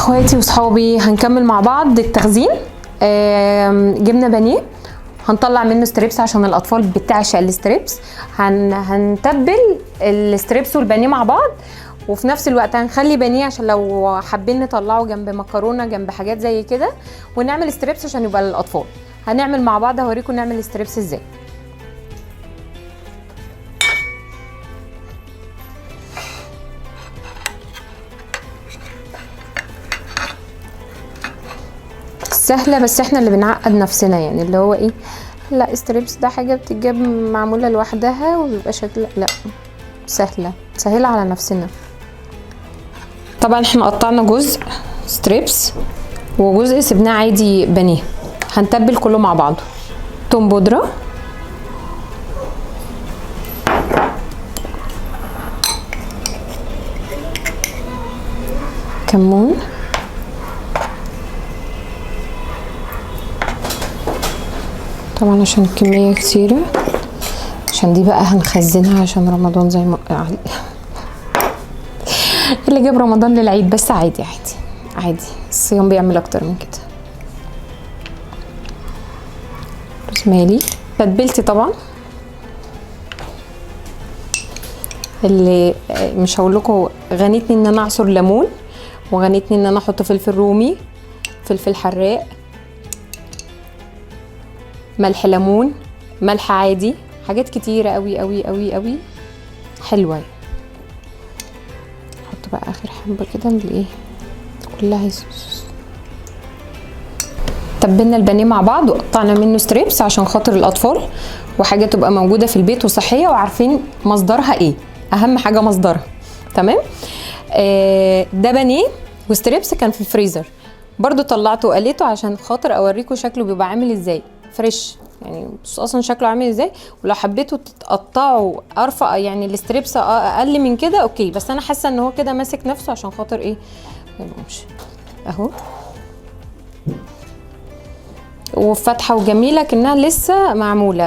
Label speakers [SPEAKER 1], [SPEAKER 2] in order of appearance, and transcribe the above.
[SPEAKER 1] اخواتي وصحابي هنكمل مع بعض التخزين. جبنا بانيه هنطلع منه ستريبس عشان الاطفال بتعشق الستريبس. هنتبل الستريبس والبانيه مع بعض، وفي نفس الوقت هنخلي بانيه عشان لو حابين نطلعه جنب مكرونه جنب حاجات زي كده، ونعمل ستريبس عشان يبقى للاطفال. هنعمل مع بعض، هوريكم نعمل ستريبس ازاي. سهله بس احنا اللي بنعقد نفسنا، يعني اللي هو ايه، لا ستريبس ده حاجه بتتجاب معموله لوحدها وبيبقى شكلها، لا سهله على نفسنا. طبعا احنا قطعنا جزء ستريبس وجزء سيبناه عادي بانيه. هنتبل كله مع بعضه. توم بودره، كمون، طبعا عشان الكميه كتيره، عشان دي بقى هنخزنها عشان رمضان زي ما اللي جاب رمضان للعيد، بس عادي الصيام بيعمل اكتر من كده. روزماري تتبيلتي طبعا، اللي مش هقول لكم غنيتني ان انا اعصر ليمون، وغنيتني ان انا احط فلفل رومي، فلفل حراق، ملح ليمون، ملح عادي، حاجات كتيره قوي قوي قوي قوي حلوه. نحط بقى اخر حبه كده اللي ايه كلها تبلنا البانيه مع بعض وقطعنا منه ستريبس عشان خاطر الاطفال، وحاجه تبقى موجوده في البيت وصحيه وعارفين مصدرها ايه، اهم حاجه مصدرها. تمام. ده بانيه وستريبس كان في الفريزر، برضو طلعته وقليته عشان خاطر اوريكم شكله بيبقى عامل ازاي فريش، يعني بص اصلا شكله عامل ازاي. ولو حبيتوا تقطعوا ارفع يعني الستريبس اقل من كده اوكي، بس انا حاسه ان هو كده ماسك نفسه عشان خاطر ايه ما يبقوش اهو، وفتحه وجميله كأنها لسه معموله.